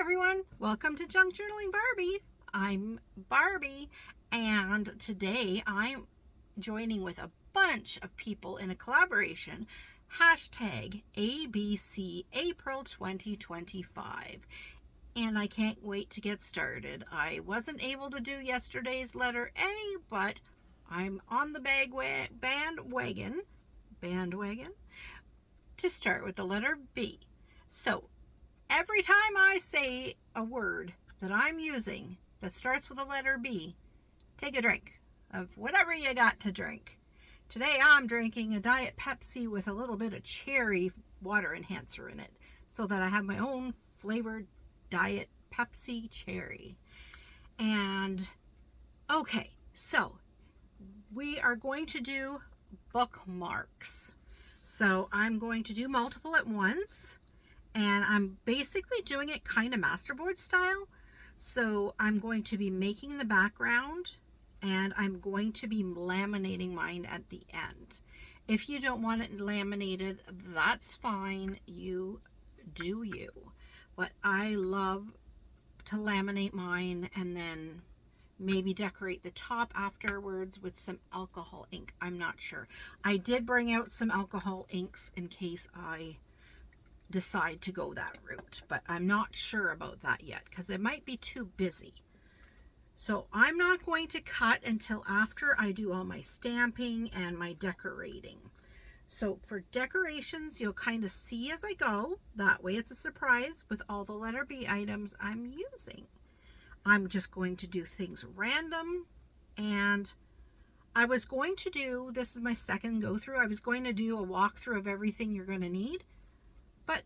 everyone, welcome to Junk Journaling Barbie. I'm Barbie, and today I'm joining with a bunch of people in a collaboration, hashtag ABC April 2025. And I can't wait to get started. I wasn't able to do yesterday's letter A, but I'm on the bandwagon to start with the letter B. So every time I say a word that I'm using that starts with the letter B, take a drink of whatever you got to drink. Today I'm drinking a Diet Pepsi with a little bit of cherry water enhancer in it, so that I have my own flavored Diet Pepsi cherry. And okay, so we are going to do bookmarks. So I'm going to do multiple at once. And I'm basically doing it kind of masterboard style. So I'm going to be making the background and I'm going to be laminating mine at the end. If you don't want it laminated, that's fine. You do you. But I love to laminate mine and then maybe decorate the top afterwards with some alcohol ink. I'm not sure. I did bring out some alcohol inks in case I decide to go that route, but I'm not sure about that yet because it might be too busy. So I'm not going to cut until after I do all my stamping and my decorating. So for decorations, you'll kind of see as I go. That way it's a surprise with all the letter B items I'm using. I'm just going to do things random, and I was going to do, this is my second go through, I was going to do a walkthrough of everything you're going to need. But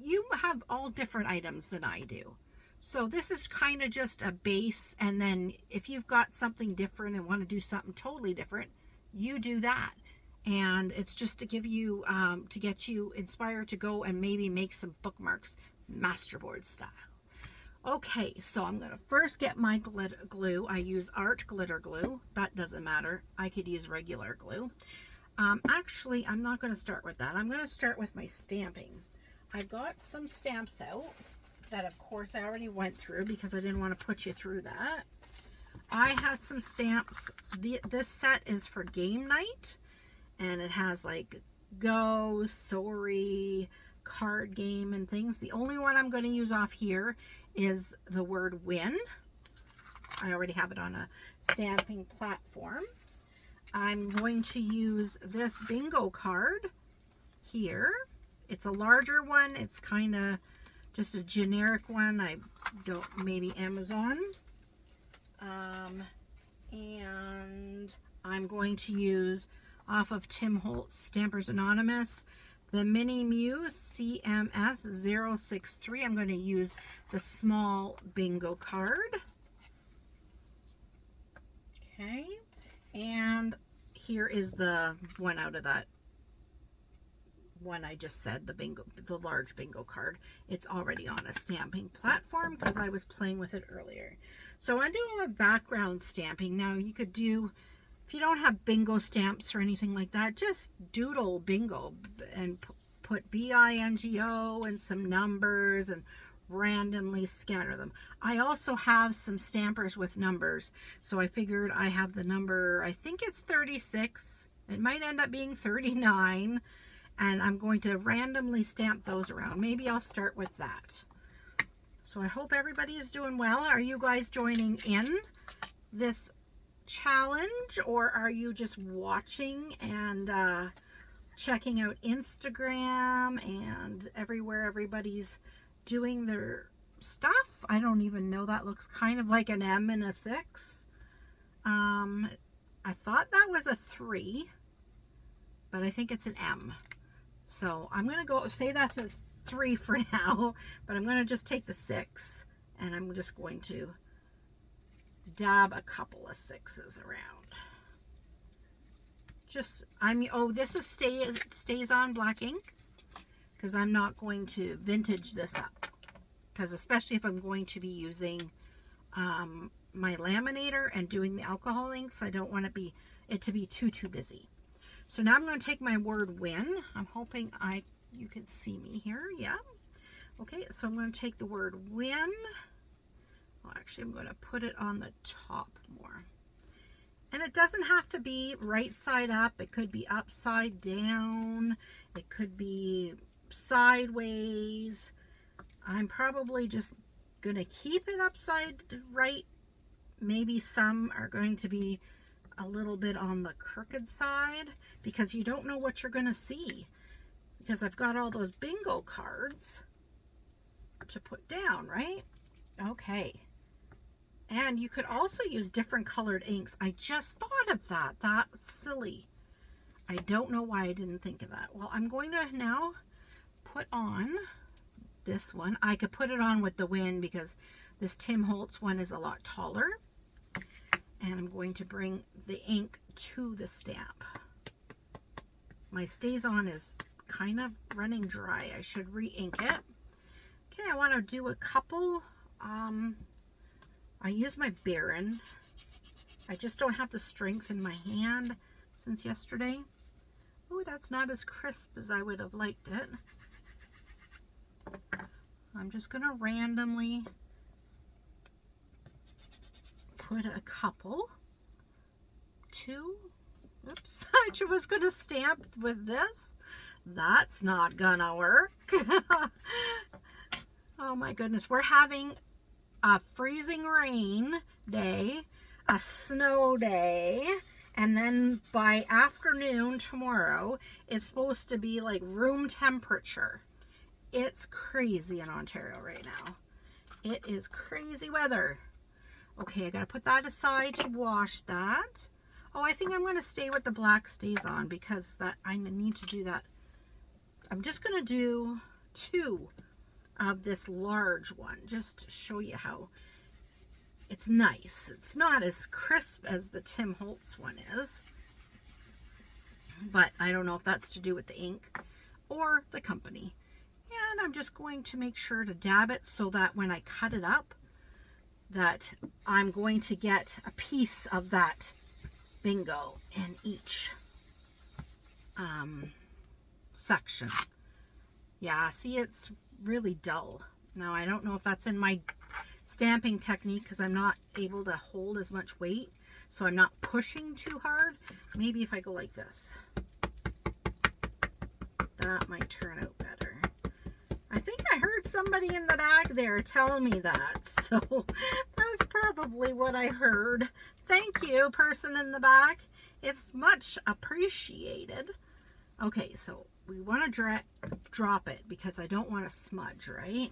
you have all different items than I do. So this is kind of just a base, and then if you've got something different and want to do something totally different, you do that. And it's just to give you, to get you inspired to go and maybe make some bookmarks masterboard style. Okay, so I'm going to first get my glue. I use art glitter glue. That doesn't matter. I could use regular glue. Actually, I'm not going to start with that. I'm going to start with my stamping. I got some stamps out that, of course, I already went through because I didn't want to put you through that. I have some stamps. This set is for game night, and it has like go, sorry, card game, and things. The only one I'm going to use off here is the word win. I already have it on a stamping platform. I'm going to use this bingo card here. It's a larger one. It's kind of just a generic one. I don't, maybe Amazon. And I'm going to use off of Tim Holtz Stampers Anonymous, the Mini Muse CMS 063. I'm going to use the small bingo card. Okay. And here is the one out of that one I just said, the large bingo card. It's already on a stamping platform because I was playing with it earlier. So I'm doing a background stamping. Now you could do, if you don't have bingo stamps or anything like that, just doodle bingo and put BINGO and some numbers and randomly scatter them. I also have some stampers with numbers, so I figured I have the number, I think it's 36. It might end up being 39, and I'm going to randomly stamp those around. Maybe I'll start with that. So I hope everybody is doing well. Are you guys joining in this challenge, or are you just watching and checking out Instagram and everywhere everybody's doing their stuff? I don't even know. That looks kind of like an M and a 6. I thought that was a 3, but I think it's an M. So I'm going to go say that's a 3 for now, but I'm going to just take the 6 and I'm just going to dab a couple of 6s around. Just, this is stays on black ink, because I'm not going to vintage this up, because especially if I'm going to be using my laminator and doing the alcohol inks, I don't want it to be too busy. So now I'm going to take my word win. I'm hoping you can see me here. Yeah. Okay, so I'm going to take the word win. Well, actually, I'm going to put it on the top more. And it doesn't have to be right side up. It could be upside down. It could be sideways. I'm probably just going to keep it upside right. Maybe some are going to be a little bit on the crooked side because you don't know what you're going to see. Because I've got all those bingo cards to put down, right? Okay. And you could also use different colored inks. I just thought of that. That's silly. I don't know why I didn't think of that. Well, I'm going to now put on this one. I could put it on with the Win because this Tim Holtz one is a lot taller. And I'm going to bring the ink to the stamp. My StazOn is kind of running dry. I should re-ink it. Okay, I want to do a couple. I use my Baron. I just don't have the strength in my hand since yesterday. Oh, that's not as crisp as I would have liked it. I'm just going to randomly put a couple. Two. Oops, I was going to stamp with this. That's not gonna work. Oh my goodness, we're having a freezing rain day, a snow day, and then by afternoon tomorrow, it's supposed to be like room temperature. It's crazy in Ontario right now. It is crazy weather. Okay, I gotta put that aside to wash that. Oh, I think I'm gonna stay with the black StazOn because that I need to do that. I'm just gonna do 2 of this large one just to show you how it's nice. It's not as crisp as the Tim Holtz one is, but I don't know if that's to do with the ink or the company. And I'm just going to make sure to dab it so that when I cut it up, that I'm going to get a piece of that bingo in each section. Yeah, see, it's really dull. Now, I don't know if that's in my stamping technique because I'm not able to hold as much weight, so I'm not pushing too hard. Maybe if I go like this, that might turn out better. I think I heard somebody in the back there tell me that, so that's probably what I heard. Thank you, person in the back. It's much appreciated. Okay, so we want to drop it because I don't want to smudge, right?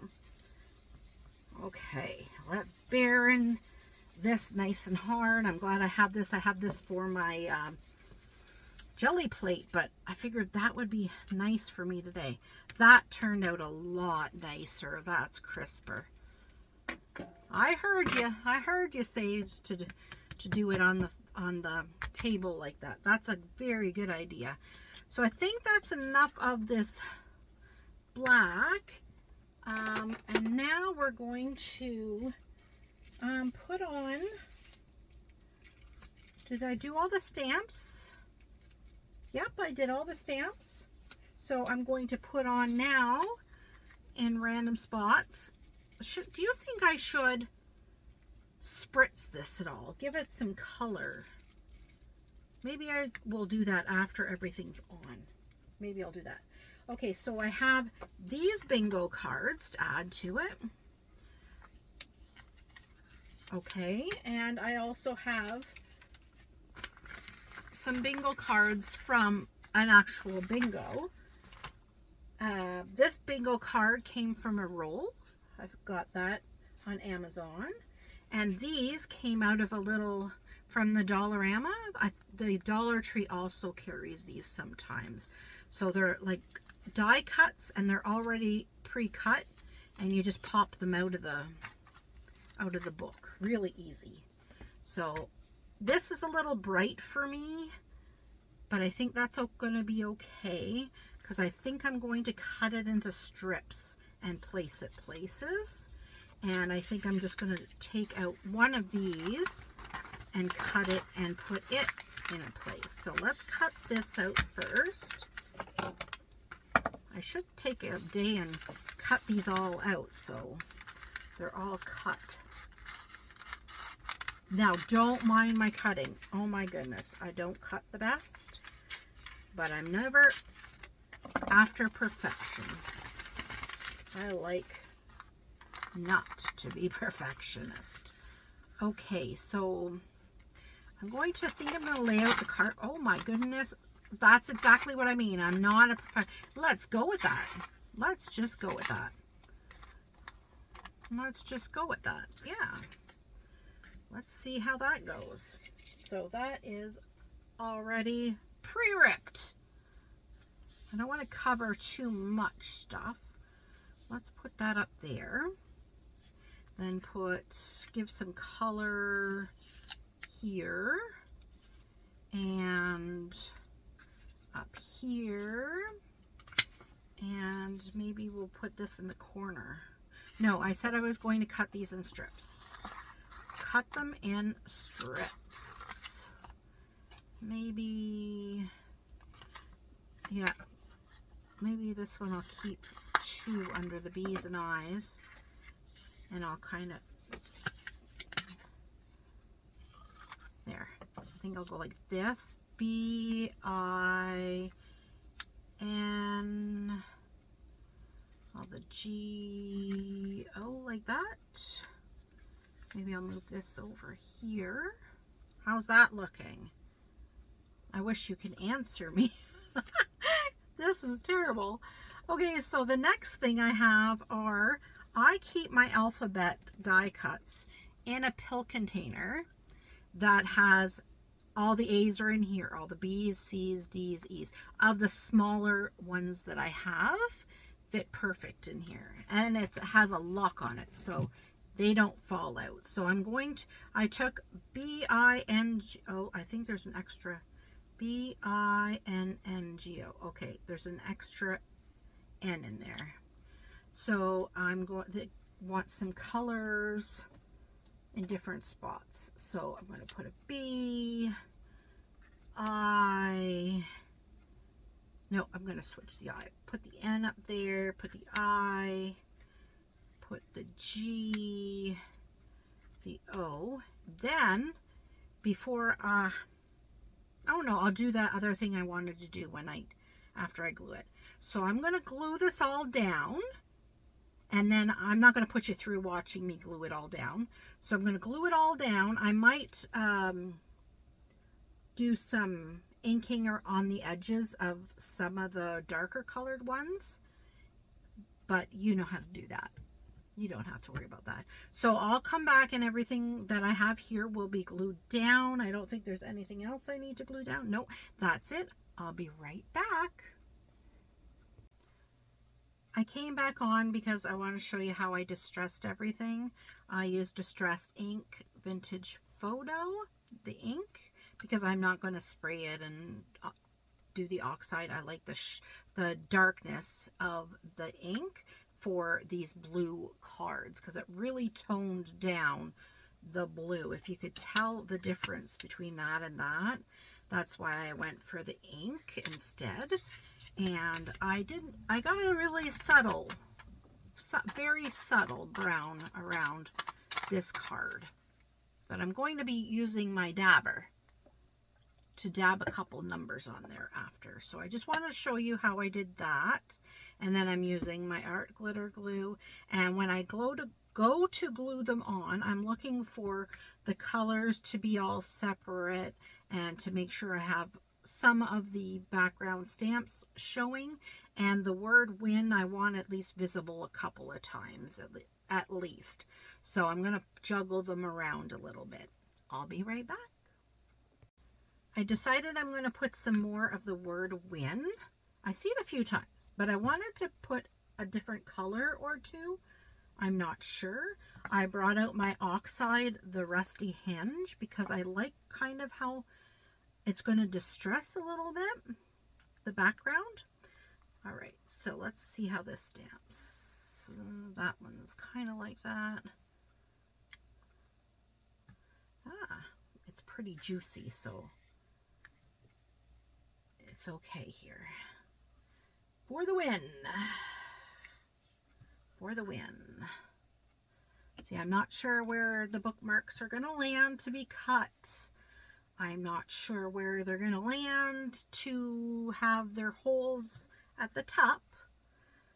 Okay, let's Baron this nice and hard. I'm glad I have this. I have this for my jelly plate, but I figured that would be nice for me today. That turned out a lot nicer. That's crisper. I heard you. I heard you say to do it on the table like that. That's a very good idea. So I think that's enough of this black. And now we're going to put on, did I do all the stamps? Yep, I did all the stamps. So I'm going to put on now in random spots. Do you think I should spritz this at all? Give it some color. Maybe I will do that after everything's on. Maybe I'll do that. Okay, so I have these bingo cards to add to it. Okay, and I also have some bingo cards from an actual bingo. This bingo card came from a roll. I've got that on Amazon. And these came out of a little from the Dollarama. The Dollar Tree also carries these sometimes. So they're like die cuts and they're already pre-cut and you just pop them out of the book. Really easy. So this is a little bright for me, but I think that's going to be okay because I think I'm going to cut it into strips and place it places. And I think I'm just going to take out one of these and cut it and put it in a place. So let's cut this out first. I should take a day and cut these all out, so they're all cut. Now, don't mind my cutting. Oh my goodness, I don't cut the best, but I'm never after perfection. I like not to be perfectionist. Okay, so I'm going to lay out the card. Oh my goodness, that's exactly what I mean. I'm not a perfectionist. Let's go with that. Let's just go with that. Let's just go with that. Yeah. Let's see how that goes. So that is already pre-ripped. I don't want to cover too much stuff. Let's put that up there. Then give some color here and up here. And maybe we'll put this in the corner. No, I said I was going to cut these in strips. Cut them in strips. Maybe, yeah, maybe this one I'll keep 2 under the B's and I's, and I'll kind of, there, I think I'll go like this, B-I-N, all the G-O, like that. Maybe I'll move this over here. How's that looking? I wish you could answer me. This is terrible. Okay, so the next thing I have are, I keep my alphabet die cuts in a pill container that has all the A's are in here, all the B's, C's, D's, E's. Of the smaller ones that I have, fit perfect in here. And it has a lock on it, so they don't fall out. So I took B-I-N-G-O, I think there's an extra B-I-N-N-G-O. Okay, there's an extra N in there. So I'm going to want some colors in different spots. So I'm going to put a B, I, no, I'm going to switch the I. Put the N up there, put the I, put the G, the O. Then, before, oh no, I'll do that other thing I wanted to do after I glue it. So I'm going to glue this all down, and then I'm not going to put you through watching me glue it all down. So I'm going to glue it all down. I might do some inking on the edges of some of the darker colored ones, but you know how to do that. You don't have to worry about that. So I'll come back and everything that I have here will be glued down. I don't think there's anything else I need to glue down. No, that's it. I'll be right back. I came back on because I want to show you how I distressed everything. I used Distressed Ink Vintage Photo, the ink, because I'm not going to spray it and do the oxide. I like the darkness of the ink for these blue cards because it really toned down the blue. If you could tell the difference between that and that, that's why I went for the ink instead. And I got a really subtle, very subtle brown around this card. But I'm going to be using my dabber to dab a couple numbers on there after. So I just want to show you how I did that. And then I'm using my art glitter glue. And when I go to glue them on, I'm looking for the colors to be all separate and to make sure I have some of the background stamps showing, and the word win I want at least visible a couple of times at least. So I'm going to juggle them around a little bit. I'll be right back. I decided I'm going to put some more of the word win. I see it a few times, but I wanted to put a different color or two. I'm not sure. I brought out my oxide, the rusty hinge, because I like kind of how it's going to distress a little bit, the background. All right, so let's see how this stamps. That one's kind of like that. It's pretty juicy, so it's okay here. For the win. for the win. See, I'm not sure where the bookmarks are going to land to be cut. I'm not sure where they're going to land to have their holes at the top.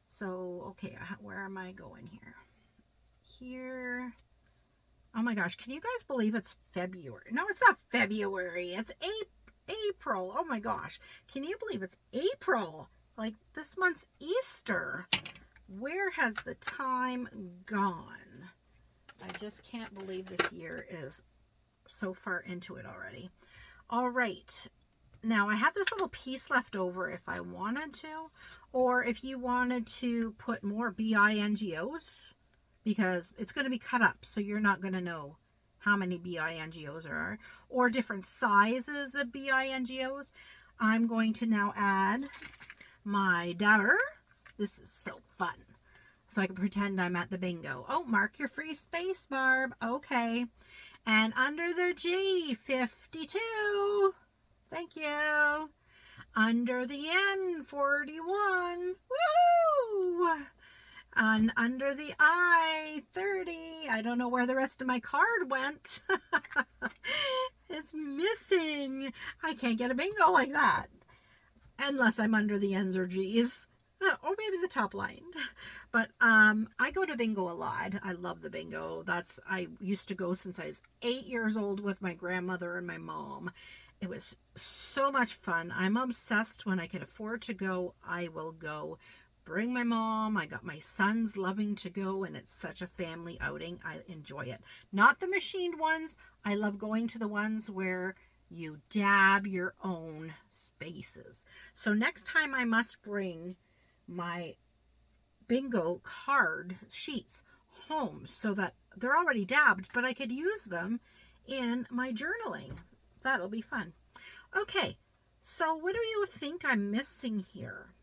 So, okay, where am I going here? Here. Oh my gosh, can you guys believe it's February? No, it's not February. It's April. Oh my gosh. Can you believe it's April? Like this month's Easter. Where has the time gone? I just can't believe this year is so far into it already. All right. Now I have this little piece left over if I wanted to, or if you wanted to put more BINGOs, because it's going to be cut up, so you're not going to know how many BINGOs there are, or different sizes of BINGOs. I'm going to now add my dabber. This is so fun. So I can pretend I'm at the bingo. Oh, mark your free space, Barb. Okay. And under the G, 52. Thank you. Under the N, 41. Woohoo! And under the I, 30. I don't know where the rest of my card went. It's missing. I can't get a bingo like that. Unless I'm under the N's or G's. Or maybe the top line. But I go to bingo a lot. I love the bingo. I used to go since I was 8 years old with my grandmother and my mom. It was so much fun. I'm obsessed. When I can afford to go, I will go. Bring my mom. I got my sons loving to go, and it's such a family outing. I enjoy it. Not the machined ones. I love going to the ones where you dab your own spaces. So next time I must bring my bingo card sheets home so that they're already dabbed, but I could use them in my journaling. That'll be fun. Okay, so what do you think I'm missing here?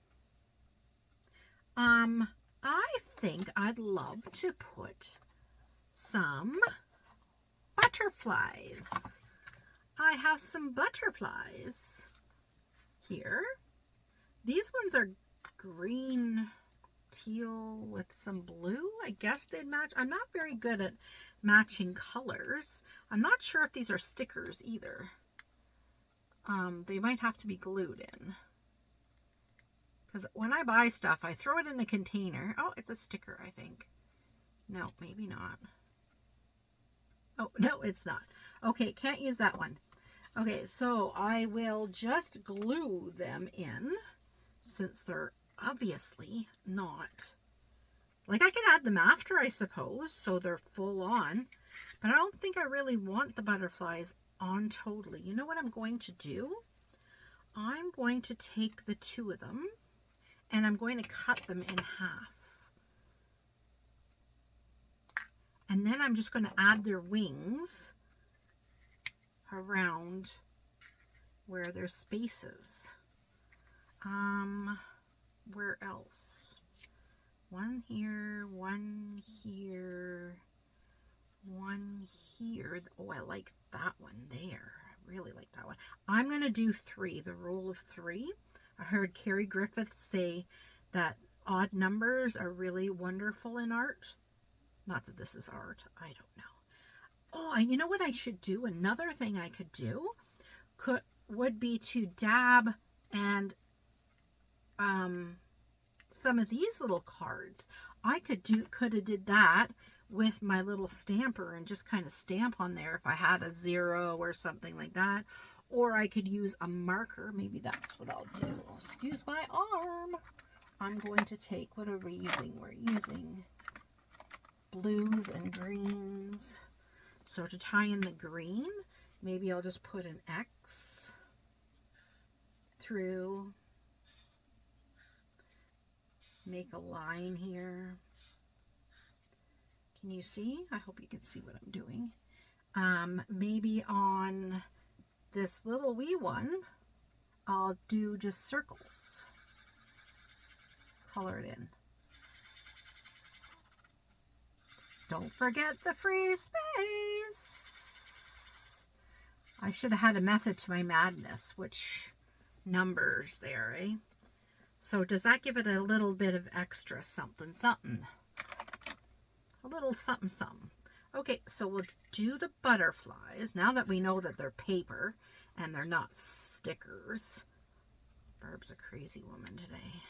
I think I'd love to put some butterflies. I have some butterflies here. These ones are green teal with some blue. I guess they'd match. I'm not very good at matching colors. I'm not sure if these are stickers either. They might have to be glued in. Because when I buy stuff, I throw it in a container. Oh, it's a sticker, I think. No, maybe not. Oh, no, it's not. Okay, can't use that one. Okay, so I will just glue them in, since they're obviously not. Like, I can add them after, I suppose, so they're full on. But I don't think I really want the butterflies on totally. You know what I'm going to do? I'm going to take the two of them, and I'm going to cut them in half. And then I'm just going to add their wings around where there's spaces. Where else? One here, one here, one here. Oh, I like that one there. I really like that one. I'm going to do 3, the rule of 3. I heard Carrie Griffith say that odd numbers are really wonderful in art. Not that this is art. I don't know. Oh, and you know what I should do? Another thing I could do would be to dab and some of these little cards. I could have did that with my little stamper and just kind of stamp on there if I had a 0 or something like that. Or I could use a marker. Maybe that's what I'll do. Excuse my arm. I'm going to take, what are we using? We're using blues and greens. So to tie in the green, maybe I'll just put an X through, make a line here. Can you see? I hope you can see what I'm doing. Maybe on this little wee one, I'll do just circles. Color it in. Don't forget the free space. I should have had a method to my madness, which numbers there, eh? So does that give it a little bit of extra something, something? a little something something. Okay, so we'll do the butterflies now that we know that they're paper and they're not stickers. Barb's a crazy woman today.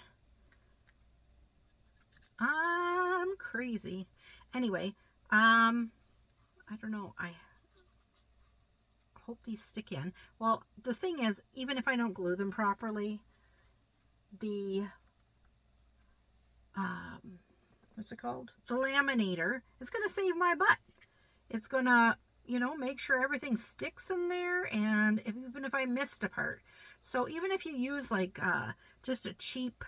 I'm crazy. Anyway, I don't know. I hope these stick in. Well, the thing is, even if I don't glue them properly, the what's it called? The laminator is going to save my butt. It's going to, you know, make sure everything sticks in there, and even if I missed a part. So even if you use like just a cheap,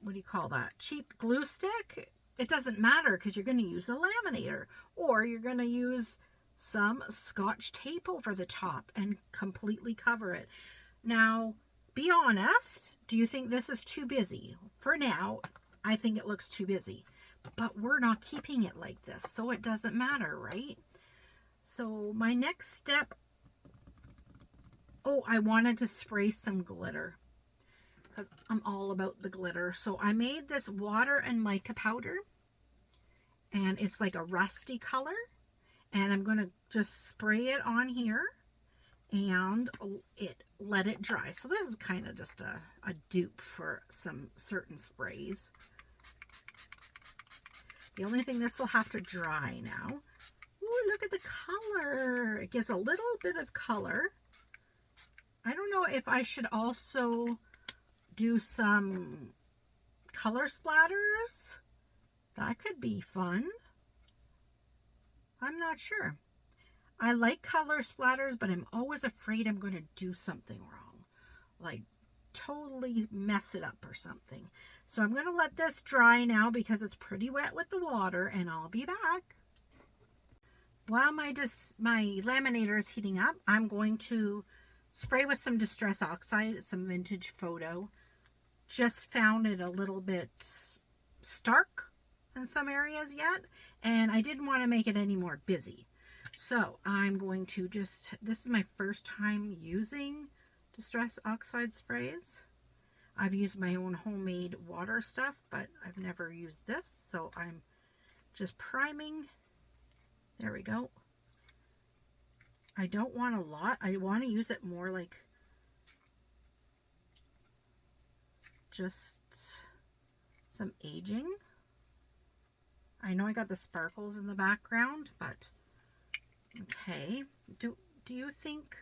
what do you call that? Cheap glue stick, it doesn't matter because you're going to use a laminator, or you're going to use some Scotch tape over the top and completely cover it. Now, be honest, do you think this is too busy? For now, I think it looks too busy, but we're not keeping it like this, so it doesn't matter, right? So my next step, oh, I wanted to spray some glitter because I'm all about the glitter. So I made this water and mica powder, and it's like a rusty color, and I'm going to just spray it on here and let it dry. So this is kind of just a dupe for some certain sprays. The only thing, this will have to dry now. Ooh, look at the color. It gives a little bit of color. I don't know if I should also do some color splatters. That could be fun. I'm not sure. I like color splatters, but I'm always afraid I'm going to do something wrong. Like totally mess it up or something. So I'm going to let this dry now because it's pretty wet with the water, and I'll be back. While my laminator is heating up, I'm going to spray with some Distress Oxide, some Vintage Photo. Just found it a little bit stark in some areas yet, and I didn't want to make it any more busy. So I'm going to this is my first time using Distress Oxide sprays. I've used my own homemade water stuff, but I've never used this, so I'm just priming. There we go. I don't want a lot. I want to use it more like just some aging. I know I got the sparkles in the background, but okay. Do you think,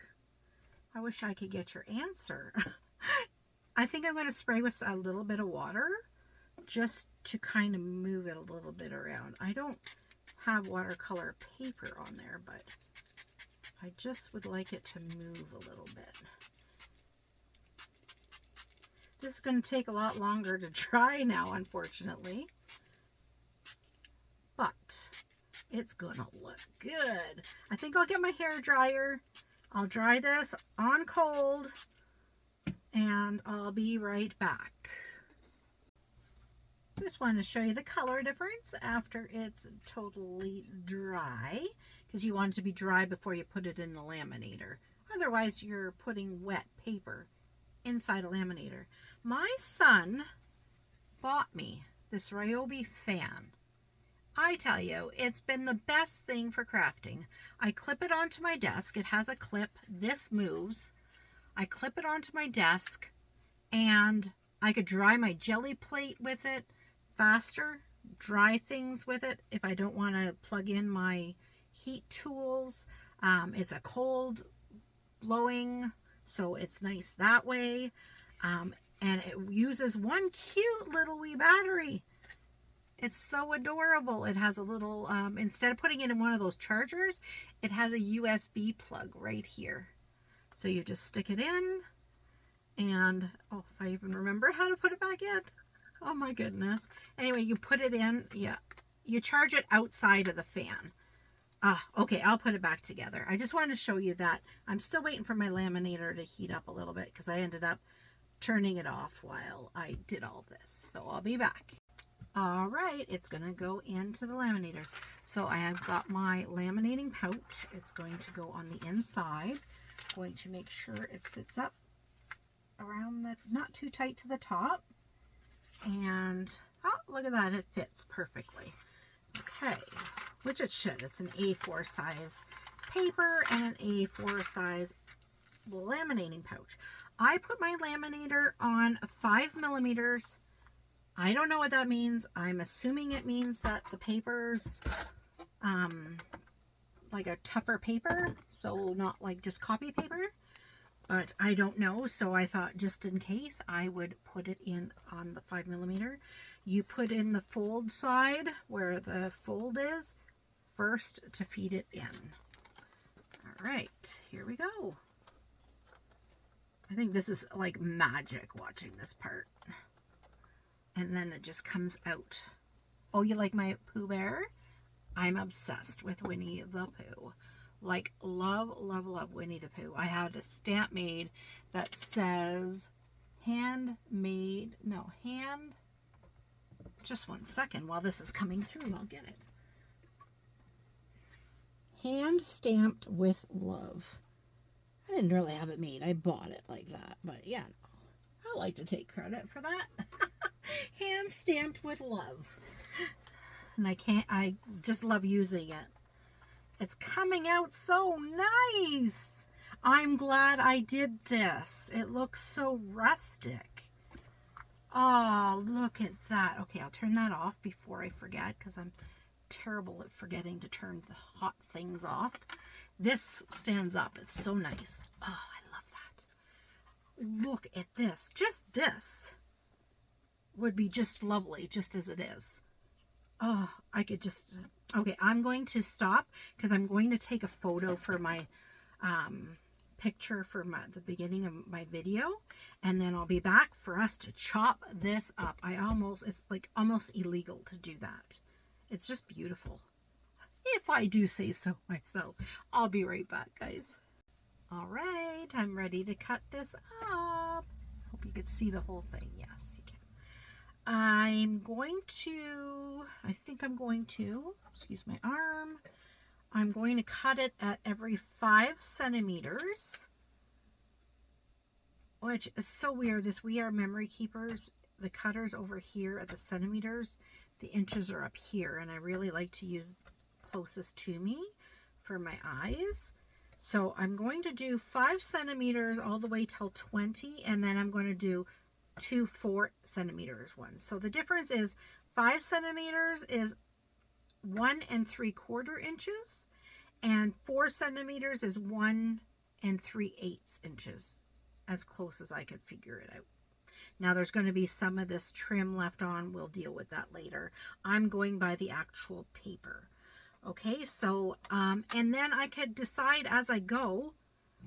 I wish I could get your answer. I think I'm going to spray with a little bit of water just to kind of move it a little bit around. I don't have watercolor paper on there, but I just would like it to move a little bit. This is going to take a lot longer to dry now, unfortunately, but it's going to look good. I think I'll get my hair dryer. I'll dry this on cold, and I'll be right back. Just wanted to show you the color difference after it's totally dry, because you want it to be dry before you put it in the laminator. Otherwise, you're putting wet paper inside a laminator. My son bought me this Ryobi fan. I tell you, it's been the best thing for crafting. I clip it onto my desk. It has a clip. This moves. I clip it onto my desk, and I could dry my jelly plate with it faster, dry things with it if I don't want to plug in my heat tools. It's a cold blowing, so it's nice that way. And it uses one cute little wee battery. It's so adorable. It has a little, instead of putting it in one of those chargers, it has a USB plug right here. So you just stick it in, and, oh, if I even remember how to put it back in. Oh my goodness. Anyway, you put it in, yeah. You charge it outside of the fan. Okay, I'll put it back together. I just wanted to show you that. I'm still waiting for my laminator to heat up a little bit because I ended up turning it off while I did all this. So I'll be back. All right, it's going to go into the laminator. So I have got my laminating pouch. It's going to go on the inside. Going to make sure it sits up around the, not too tight to the top. And Oh, look at that. It fits perfectly. Okay, which it should. It's an A4 size paper and an A4 size laminating pouch. I put my laminator on 5 millimeters. I don't know what that means. I'm assuming it means that the paper's like a tougher paper, so not like just copy paper, but I don't know. So I thought just in case I would put it in on the 5 millimeter. You put in the fold side where the fold is first to feed it in. All right, here we go. I think this is like magic watching this part. And then it just comes out. Oh, you like my Pooh Bear? I'm obsessed with Winnie the Pooh. Like, love, love, love Winnie the Pooh. I had a stamp made that says handmade, no, hand, just one second while this is coming through, I'll get it. Hand stamped with love. I didn't really have it made. I bought it like that, but yeah, I like to take credit for that. Hand stamped with love. And I just love using it. It's coming out so nice. I'm glad I did this. It looks so rustic. Oh, look at that. Okay, I'll turn that off before I forget because I'm terrible at forgetting to turn the hot things off. This stands up. It's so nice. Oh, I love that. Look at this. Just this would be just lovely, just as it is. Oh, I could just... Okay, I'm going to stop because I'm going to take a photo for my picture for the beginning of my video, and then I'll be back for us to chop this up. It's like almost illegal to do that. It's just beautiful. If I do say so myself. I'll be right back, guys. All right, I'm ready to cut this up. Hope you could see the whole thing. Yes, you can. I think I'm going to, excuse my arm, I'm going to cut it at every 5 centimeters, which is so weird. We are memory keepers. The cutter's over here at the centimeters. The inches are up here, and I really like to use closest to me for my eyes. So I'm going to do 5 centimeters all the way till 20, and then I'm going to do 2 4 centimeters ones. So the difference is 5 centimeters is 1 3/4 inches, and 4 centimeters is 1 3/8 inches, as close as I could figure it out. Now there's going to be some of this trim left on. We'll deal with that later. I'm going by the actual paper. Okay, so and then I could decide as I go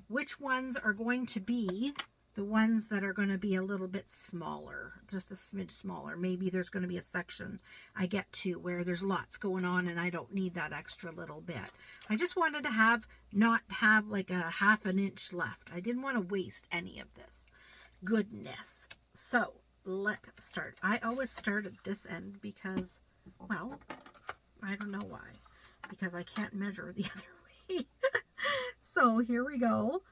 which ones are going to be the ones that are going to be a little bit smaller, just a smidge smaller. Maybe there's going to be a section I get to where there's lots going on and I don't need that extra little bit. I just wanted to not have like a 1/2 inch left. I didn't want to waste any of this goodness. So let's start. I always start at this end because, well, I don't know why. Because I can't measure the other way. So here we go.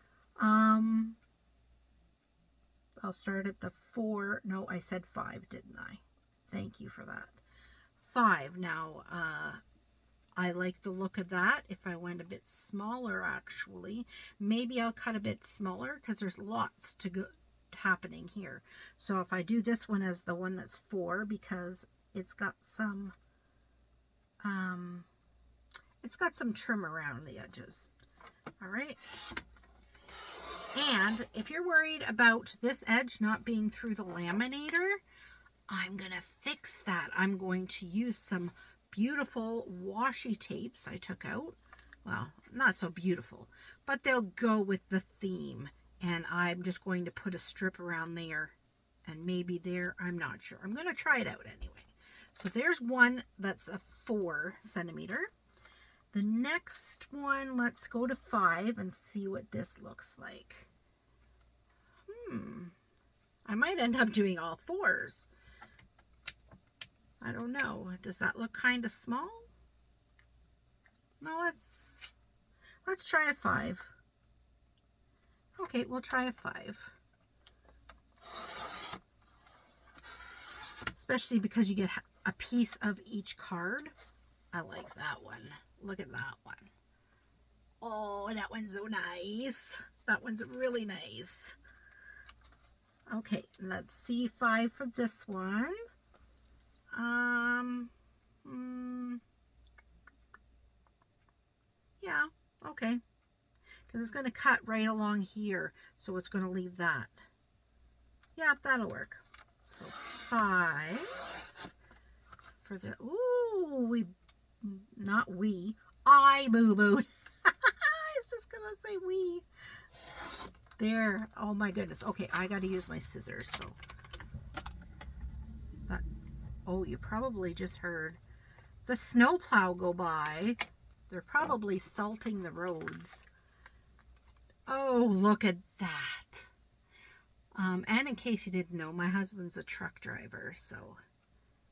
I'll start at the 4. No, I said 5, didn't I? Thank you for that. 5. Now, I like the look of that. If I went a bit smaller, actually, maybe I'll cut a bit smaller because there's lots to go happening here. So if I do this one as the one that's 4, because it's got some trim around the edges. All right. And if you're worried about this edge not being through the laminator, I'm going to fix that. I'm going to use some beautiful washi tapes I took out. Well, not so beautiful, but they'll go with the theme. And I'm just going to put a strip around there and maybe there. I'm not sure. I'm going to try it out anyway. So there's one that's a 4 centimeter. The next one, let's go to 5 and see what this looks like. I might end up doing all 4s. I don't know. Does that look kind of small? No, let's try a 5. Okay, we'll try a 5. especially because you get a piece of each card. I like that one. Look at that one. Oh, that one's so nice. That one's really nice. Okay, let's see 5 for this one. Yeah, okay. Because it's going to cut right along here, so it's going to leave that. Yeah, that'll work. So 5 for the, ooh, I boo-booed. It's just going to say we. There, oh my goodness. Okay, I got to use my scissors, so. That, oh, you probably just heard the snowplow go by. They're probably salting the roads. Oh, look at that. And in case you didn't know, my husband's a truck driver, so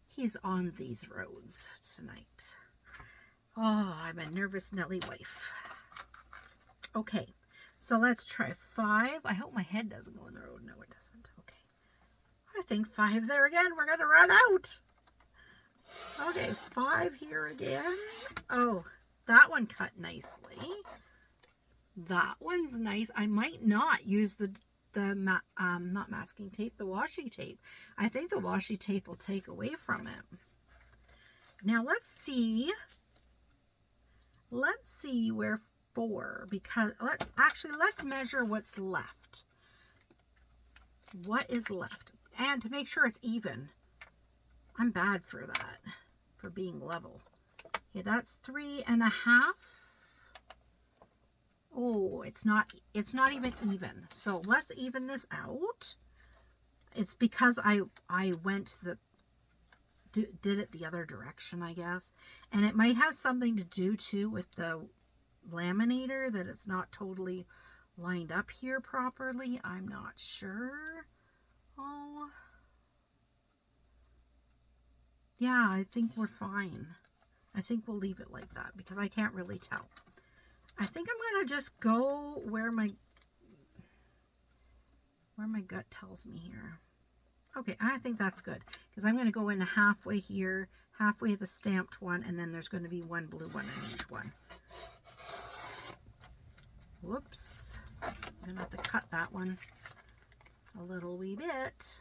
he's on these roads tonight. Oh, I'm a nervous Nelly wife. Okay, so let's try 5. I hope my head doesn't go in the road. No, it doesn't. Okay. I think 5 there again. We're going to run out. Okay, 5 here again. Oh, that one cut nicely. That one's nice. I might not use the not masking tape, the washi tape. I think the washi tape will take away from it. Now let's see where 4, because let's measure what's left. What is left? And to make sure it's even. I'm bad for that, for being level. Okay, that's 3.5. Oh, it's not even. So let's even this out. It's because I went did it the other direction, I guess. And it might have something to do too with the laminator, that it's not totally lined up here properly. I'm not sure. Oh. Yeah, I think we're fine. I think we'll leave it like that because I can't really tell. I think I'm going to just go where my gut tells me here. Okay, I think that's good because I'm going to go in halfway here, halfway the stamped one, and then there's going to be one blue one in each one. Whoops. I'm going to have to cut that one a little wee bit.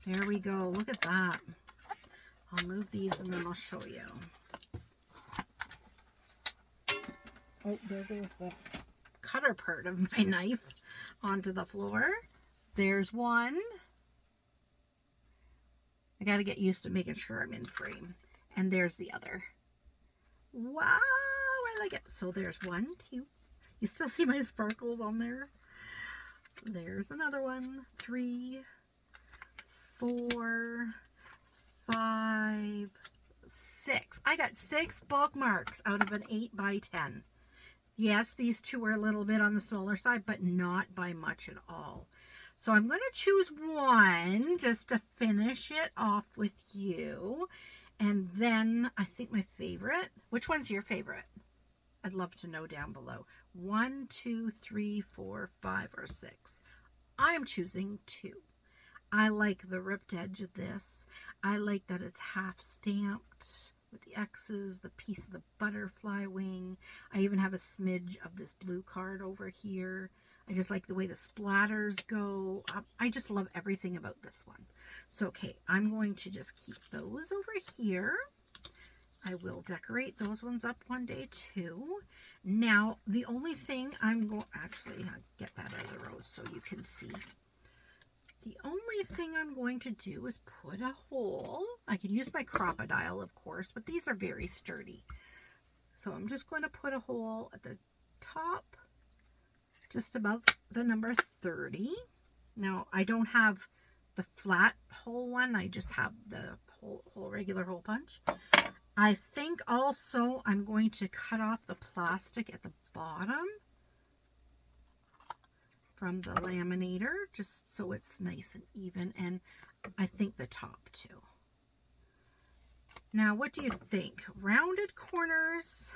There we go. Look at that. I'll move these and then I'll show you. Oh, there goes the cutter part of my knife onto the floor. There's one. I got to get used to making sure I'm in frame. And there's the other. Wow, I like it. So there's 1, 2. You still see my sparkles on there? There's another one. 3, 4, 5, 6. I got 6 bookmarks out of an 8 by 10. Yes, these 2 are a little bit on the smaller side, but not by much at all. So I'm going to choose one just to finish it off with you. And then I think my favorite. Which one's your favorite? I'd love to know down below. 1, 2, 3, 4, 5, or 6. I'm choosing 2. I like the ripped edge of this. I like that it's half stamped with the X's, the piece of the butterfly wing. I even have a smidge of this blue card over here. I just like the way the splatters go. I just love everything about this one. So, okay, I'm going to just keep those over here. I will decorate those ones up one day too. Now, the only thing actually, I'll get that out of the road so you can see. The only thing I'm going to do is put a hole. I can use my crocodile, of course, but these are very sturdy. So I'm just going to put a hole at the top, just above the number 30. Now, I don't have the flat hole one. I just have the whole regular hole punch. I think also I'm going to cut off the plastic at the bottom from the laminator, just so it's nice and even, and I think the top too. Now, what do you think? Rounded corners.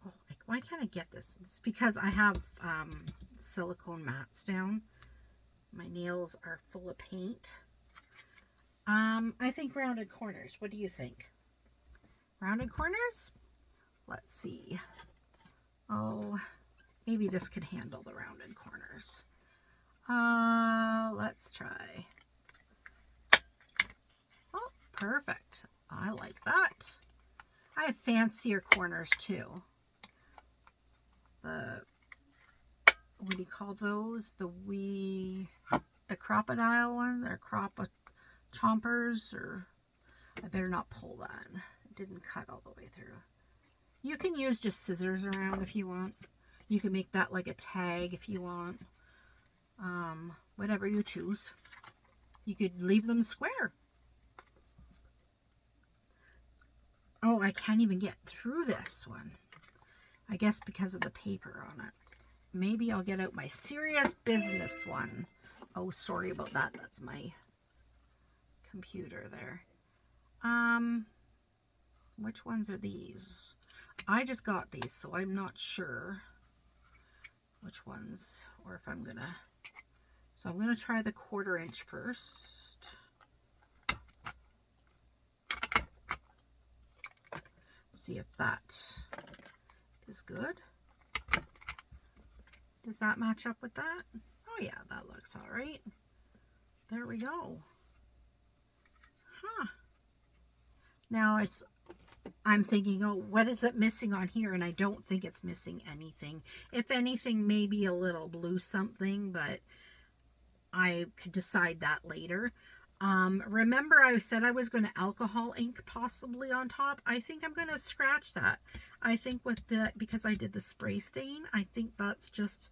Oh, why can't I get this? It's because I have silicone mats down. My nails are full of paint. I think rounded corners. What do you think? Rounded corners? Let's see. Oh, maybe this could handle the rounded corners. Let's try. Oh, perfect. I like that. I have fancier corners too. What do you call those? The crocodile one, or chompers, or I better not pull that. It didn't cut all the way through. You can use just scissors around if you want. You can make that like a tag if you want. Whatever you choose. You could leave them square. Oh, I can't even get through this one. I guess because of the paper on it. Maybe I'll get out my serious business one. Oh, sorry about that. That's my computer there. Which ones are these? I just got these, so I'm not sure which ones, or if I'm gonna. So I'm gonna try the 1/4 inch first. See if that is good. Does that match up with that? Oh yeah, that looks all right. There we go. Huh. Now I'm thinking, oh, what is it missing on here? And I don't think it's missing anything. If anything, maybe a little blue something, but I could decide that later. Remember I said I was going to alcohol ink possibly on top. I think I'm going to scratch that. I think with the, because I did the spray stain, I think that's just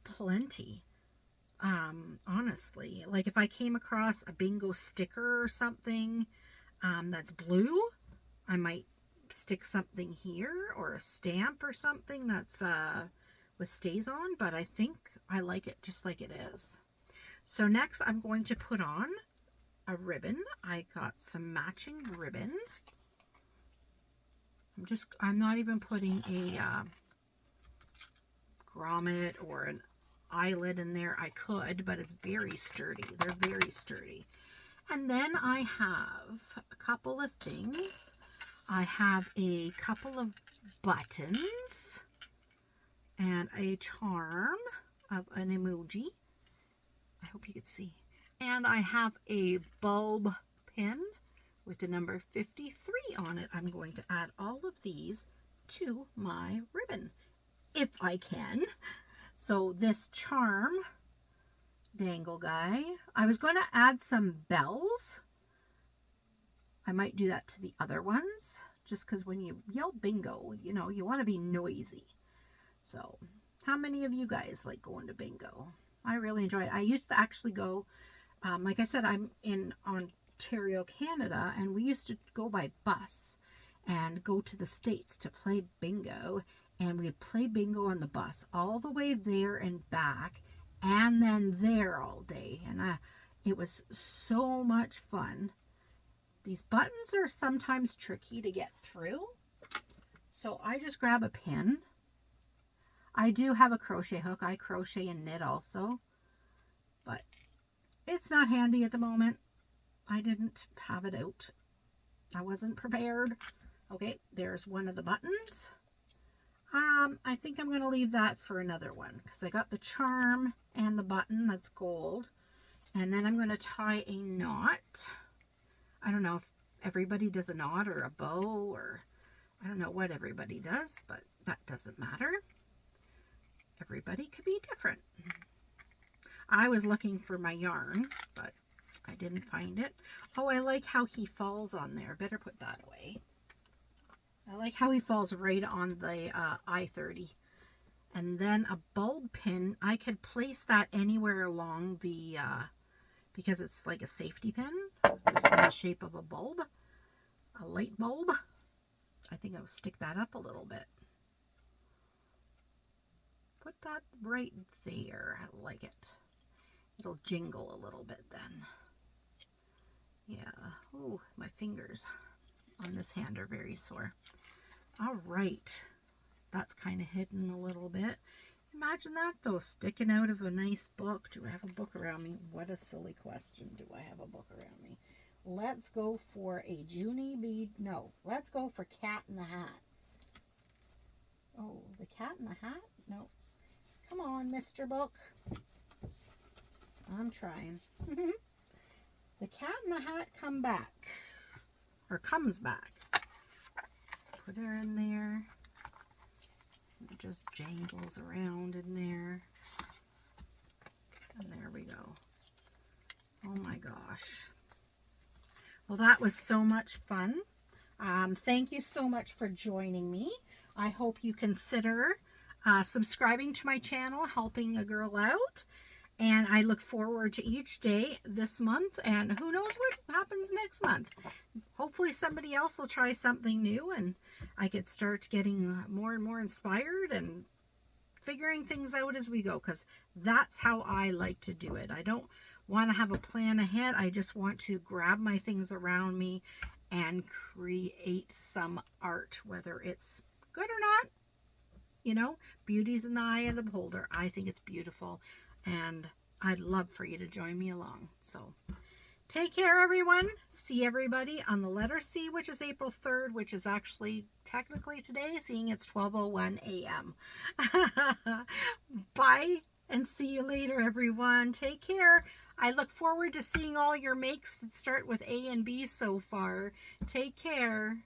plenty. Honestly, like if I came across a bingo sticker or something that's blue, I might stick something here, or a stamp or something that's with stays on, but I think I like it just like it is. So next I'm going to put on a ribbon. I got some matching ribbon. I'm not even putting a grommet or an eyelet in there. I could, but it's very sturdy. They're very sturdy. And then I have a couple of things. I have a couple of buttons and a charm of an emoji. I hope you could see. And I have a bulb pin with the number 53 on it. I'm going to add all of these to my ribbon, if I can. So this charm dangle guy, I was going to add some bells. I might do that to the other ones, just because when you yell bingo, you know, you want to be noisy. So how many of you guys like going to bingo? I really enjoy it. I used to actually go, like I said, I'm in Ontario, Canada, and we used to go by bus and go to the States to play bingo. And we would play bingo on the bus all the way there and back, and then there all day. And it was so much fun. These buttons are sometimes tricky to get through, so I just grab a pin. I do have a crochet hook. I crochet and knit also, but it's not handy at the moment. I didn't have it out. I wasn't prepared. Okay, there's one of the buttons. I think I'm going to leave that for another one, because I got the charm and the button that's gold. And then I'm going to tie a knot. I don't know if everybody does a knot or a bow, or I don't know what everybody does, but that doesn't matter. Everybody could be different. I was looking for my yarn, but I didn't find it. Oh, I like how he falls on there. Better put that away. I like how he falls right on the I-30. And then a bulb pin, I could place that anywhere along the, because it's like a safety pin, just in the shape of a bulb, a light bulb. I think I'll stick that up a little bit. Put that right there. I like it. It'll jingle a little bit then. Yeah. Oh, my fingers on this hand are very sore. All right. That's kind of hidden a little bit. Imagine that though, sticking out of a nice book. Do I have a book around me? What a silly question. Do I have a book around me? Let's go for a Junie bead. No, let's go for Cat in the Hat. Oh, the Cat in the Hat? No. Come on, Mr. Book. I'm trying. The Cat in the Hat comes back. Put her in there. It just jangles around in there. And there we go. Oh my gosh. Well, that was so much fun. Thank you so much for joining me. I hope you consider subscribing to my channel, helping a girl out. And I look forward to each day this month, and who knows what happens next month. Hopefully somebody else will try something new and I could start getting more and more inspired and figuring things out as we go, because that's how I like to do it. I don't want to have a plan ahead. I just want to grab my things around me and create some art, whether it's good or not. You know, beauty's in the eye of the beholder. I think it's beautiful, and I'd love for you to join me along. So take care, everyone. See everybody on the letter C, which is April 3rd, which is actually technically today, seeing it's 12:01 a.m. Bye, and see you later, everyone. Take care. I look forward to seeing all your makes that start with A and B so far. Take care.